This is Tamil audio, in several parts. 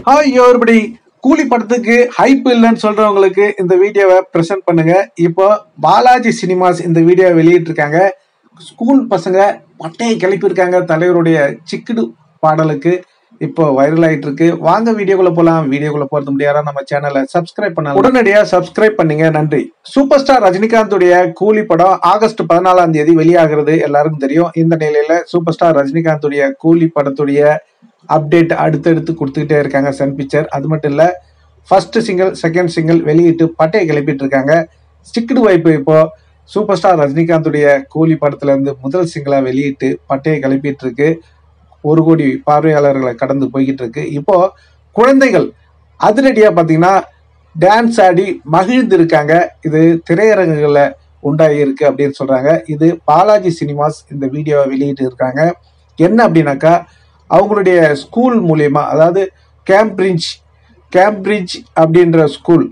ஹாய் எவரிபடி, கூலி படத்துக்கு ஹைப் இல்லைன்னு சொல்றவங்களுக்கு இந்த வீடியோவை பிரசன்ட் பண்ணுங்க. இப்போ பாலாஜி சினிமாஸ் இந்த வீடியோவை வெளியிட்டு இருக்காங்க. ஸ்கூல் பசங்க பட்டையை கிளப்பியிருக்காங்க தலைவருடைய சிக்குடு பாடலுக்கு. இப்போ வைரல் ஆயிட்டு இருக்கு. வாங்க வீடியோக்குள்ள போலாம். வீடியோக்குள்ள போறது முடியாதா நம்ம சேனலை சப்ஸ்கிரைப் பண்ணலாம். உடனடியா சப்ஸ்கிரைப் பண்ணீங்க, நன்றி. சூப்பர் ஸ்டார் ரஜினிகாந்துடைய கூலி படம் ஆகஸ்ட் 14ஆம் தேதி வெளியாகிறது எல்லாருக்கும் தெரியும். இந்த நிலையில சூப்பர் ஸ்டார் ரஜினிகாந்துடைய கூலி படத்துடைய அப்டேட் அடுத்தடுத்து கொடுத்துக்கிட்டே இருக்காங்க சன் பிக்சர். அது மட்டும் இல்ல, ஃபர்ஸ்ட் சிங்கிள் செகண்ட் சிங்கிள் வெளியிட்டு பட்டையை கிளப்பிட்டு இருக்காங்க. ஸ்டிக்டு வைப்பு இப்போ சூப்பர் ஸ்டார் ரஜினிகாந்துடைய கூலி படத்துல இருந்து முதல் சிங்கிளா வெளியிட்டு பட்டையை கிளப்பிட்டு இருக்கு. 1 கோடி பார்வையாளர்களை கடந்து போய்கிட்டு இருக்கு. இப்போ குழந்தைகள் அதிரடியா பாத்தீங்கன்னா டான்ஸ் ஆடி மகிழ்ந்து இருக்காங்க. இது திரையரங்குகள்ல உண்டாகி இருக்கு அப்படின்னு சொல்றாங்க. இது பாலாஜி சினிமாஸ் இந்த வீடியோவை வெளியிட்டு இருக்காங்க. என்ன அப்படின்னாக்கா, அவங்களுடைய ஸ்கூல் மூலியமா, அதாவது கேம்பிரிட்ஜ் அப்படின்ற ஸ்கூல்,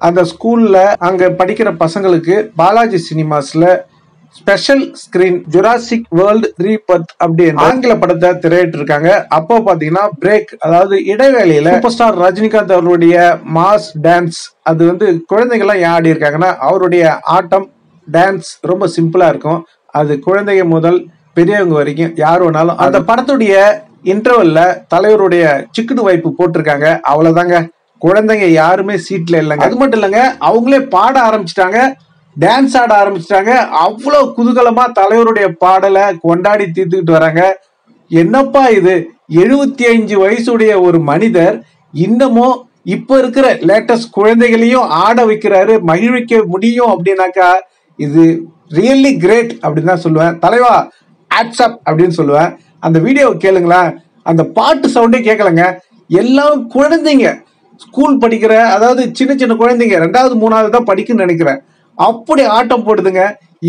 அந்த ஸ்கூல்ல அங்க படிக்கிற பசங்களுக்கு பாலாஜி சினிமாஸ்ல special screen Jurassic World rebirth அப்படின்னு ஆங்கில படத்தை திரையிட்டு இருக்காங்க. அப்போ பாத்தீங்கன்னா பிரேக், அதாவது இடைவேளையில சூப்பர் ஸ்டார் ரஜினிகாந்த் அவருடைய மாஸ் டான்ஸ், அது வந்து குழந்தைகள்லாம் ஏன் ஆடி இருக்காங்கன்னா, அவருடைய ஆட்டம் டான்ஸ் ரொம்ப சிம்பிளா இருக்கும். அது குழந்தைங்க முதல் பெரியவங்க வரைக்கும் யார் வேணாலும். அந்த படத்துடைய இன்டர்வல்ல தலைவருடைய சிக்குடு வைப்பு போட்டிருக்காங்க. அவ்வளவுதாங்க, குழந்தைங்க யாருமே சீட்ல இல்லைங்க. அது மட்டும் இல்லைங்க, அவங்களே பாட ஆரம்பிச்சிட்டாங்க, டான்ஸ் ஆட ஆரம்பிச்சிட்டாங்க. அவ்வளவு குதூகலமா தலைவருடைய பாடலை கொண்டாடி தீர்த்துக்கிட்டு வராங்க. என்னப்பா இது, 75 வயசுடைய ஒரு மனிதர் இன்னமும் இப்ப இருக்கிற லேட்டஸ்ட் குழந்தைகளையும் ஆட வைக்கிறாரு, மகிழ்விக்க முடியும் அப்படின்னாக்கா இது ரியல்லி கிரேட் அப்படின்னு தான் சொல்லுவேன். தலைவா ஹேட்ஸ் அப் அப்படின்னு சொல்லுவேன். அந்த வீடியோவை கேளுங்களேன், அந்த பாட்டு சவுண்டே கேட்கலங்க. எல்லாம் குழந்தைங்க, ஸ்கூல் படிக்கிற, அதாவது சின்ன சின்ன குழந்தைங்க 2வது 3வது தான் படிக்குன்னு நினைக்கிறேன். அப்படி ஆட்டம் போடுதுங்க.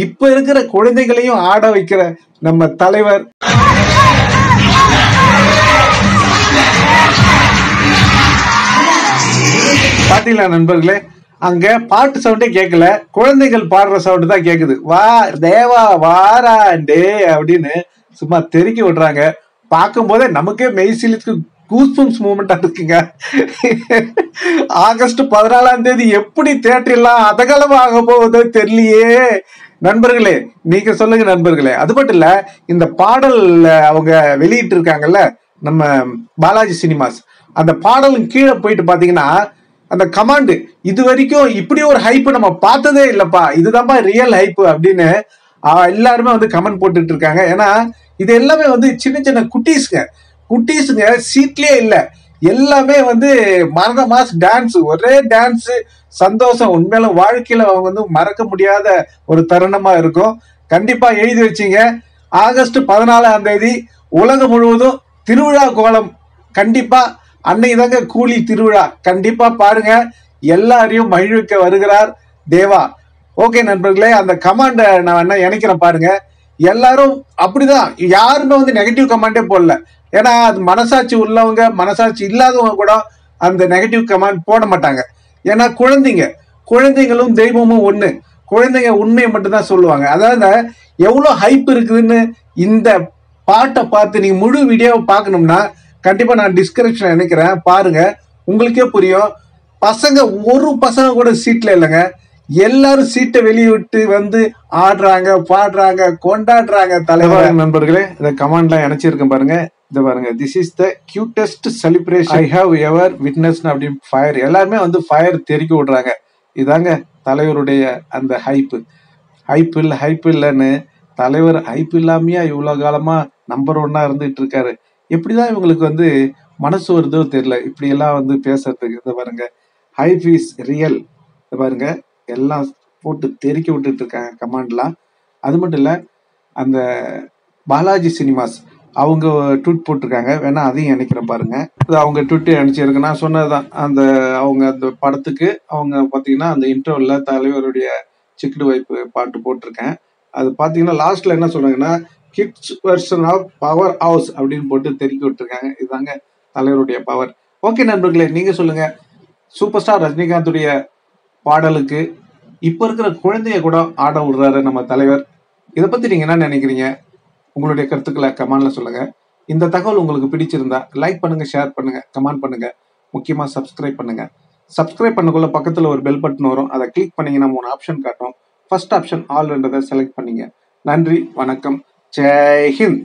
இப்ப இருக்கிற குழந்தைகளையும் ஆட வைக்கிற நம்ம தலைவர். பாத்தீங்களா நண்பர்களே, அங்க பாட்டு சவுண்டே கேட்கல, குழந்தைகள் பாடுற சவுண்ட் தான் கேக்குது. வா தேவா வாராண்டே அப்படின்னு சும்மா தெருக்கி விடுறாங்க. பார்க்கும் போதே நமக்கே மெய்சிலுக்கு கூஸ்பம்ஸ் மூமெண்டா இருக்குங்க. ஆகஸ்ட் 14ஆம் தேதி எப்படி தியேட்டர்லாம் அதகலமா ஆக போகுதோ தெரியலையே. நண்பர்களே நீங்க சொல்லுங்க நண்பர்களே. அது மட்டும் இல்ல, இந்த பாடல் அவங்க வெளியிட்டு இருக்காங்கல்ல நம்ம பாலாஜி சினிமாஸ், அந்த பாடலும் கீழே போயிட்டு பாத்தீங்கன்னா அந்த கமாண்டு, இது வரைக்கும் இப்படி ஒரு ஹைப் நம்ம பார்த்ததே இல்லப்பா, இதுதான்ப்பா ரியல் ஹைப் அப்படின்னு எல்லாருமே வந்து கமெண்ட் போட்டுட்டு இருக்காங்க. ஏன்னா இது எல்லாமே வந்து சின்ன சின்ன குட்டீஸுங்க சீட்லயே இல்ல, எல்லாமே வந்து மரண மாஸ் டான்ஸ், ஒரே டான்ஸ், சந்தோஷம். உண்மையில வாழ்க்கையில அவங்க வந்து மறக்க முடியாத ஒரு தருணமா இருக்கும். கண்டிப்பா எழுதி வச்சீங்க, ஆகஸ்ட் 14ஆம் தேதி உலகம் முழுவதும் திருவிழா கோலம். கண்டிப்பா அன்னைக்கு தாங்க கூலி திருவிழா. கண்டிப்பா பாருங்க, எல்லாரையும் மகிழ்விக்க வருகிறார் தேவா. ஓகே நண்பர்களே, அந்த கமாண்ட நான் என்ன நினைக்கிறேன் பாருங்க. எல்லாரும் அப்படிதான், யாருமே வந்து நெகட்டிவ் கமெண்டே போடல. ஏன்னா அது மனசாட்சி உள்ளவங்க, மனசாட்சி இல்லாதவங்க கூட அந்த நெகட்டிவ் கமெண்ட் போட மாட்டாங்க. ஏன்னா குழந்தைங்களும் தெய்வமும் ஒண்ணு. குழந்தைங்க உண்மையை மட்டும்தான் சொல்லுவாங்க. அதாவது எவ்வளவு ஹைப் இருக்குதுன்னு இந்த பாட்டை பார்த்து நீங்க முழு வீடியோவை பார்க்கணும்னா கண்டிப்பா நான் டிஸ்கிரிப்ஷன்ல நினைக்கிறேன், பாருங்க, உங்களுக்கே புரியும். ஒரு பசங்க கூட சீட்ல இல்லைங்க, எல்லாரும் சீட்டை வெளியிட்டு வந்து ஆடுறாங்க, பாடுறாங்க, கொண்டாடுறாங்க தலைவர். நண்பர்களே, இந்த கமெண்ட்லாம் இணைச்சிருக்கேன் பாருங்க. இதை பாருங்க, this is the cutest celebration I have ever witness அப்படின்னு ஃபயர், எல்லாருமே வந்து ஃபயர் தெறிக்க விடுறாங்க. இதாங்க தலைவருடைய அந்த ஹைப் இல்லைன்னு தலைவர் ஹைப் இல்லாமையா இவ்வளவு காலமா நம்பர் 1 இருந்துட்டு இருக்காரு. எப்படிதான் இவங்களுக்கு வந்து மனசு வருதோ தெரியல, இப்படி எல்லாம் வந்து பேசுறதுக்கு. இதை பாருங்க, ஹைப் இஸ் ரியல். இதை பாருங்க, எல்லாம் போட்டு தெறிக்க விட்டுட்டு இருக்காங்க கமாண்ட்லாம். அது மட்டும் இல்ல, அந்த பாலாஜி சினிமாஸ் அவங்க ட்வீட் போட்டிருக்காங்க, வேணா அதையும் நினைக்கிறேன் பாருங்க. அவங்க ட்வீட் நினைச்சிருக்கு, நான் சொன்னதுதான். அவங்க அந்த படத்துக்கு அவங்க பாத்தீங்கன்னா அந்த இன்டர்வல்ல தலைவருடைய சிக்குடு வைப்பு பாட்டு போட்டிருக்கேன். அது பாத்தீங்கன்னா லாஸ்ட்ல என்ன சொல்றாங்கன்னா, kids version of power house அப்படின்னு போட்டு தெறிக்க விட்டுருக்காங்க. இதுதாங்க தலைவருடைய பவர். ஓகே நண்பர்களே, நீங்க சொல்லுங்க, சூப்பர் ஸ்டார் ரஜினிகாந்துடைய பாடலுக்கு இப்ப இருக்கிற குழந்தைய கூட ஆட விடுறாரு நம்ம தலைவர். இதை பத்தி நீங்க என்ன நினைக்கிறீங்க? உங்களுடைய கருத்துக்களை கமெண்ட்ல சொல்லுங்க. இந்த தகவல் உங்களுக்கு பிடிச்சிருந்தா லைக் பண்ணுங்க, ஷேர் பண்ணுங்க, கமெண்ட் பண்ணுங்க. முக்கியமா சப்ஸ்கிரைப் பண்ணுங்க. சப்ஸ்கிரைப் பண்ணக்குள்ள பக்கத்துல ஒரு பெல் பட்டன் வரும். அதை கிளிக் பண்ணீங்கன்னா 3 ஆப்ஷன் காட்டும். ஃபர்ஸ்ட் ஆப்ஷன் ஆல்ன்றதை செலக்ட் பண்ணீங்க. நன்றி, வணக்கம், ஜெய் ஹிந்த்.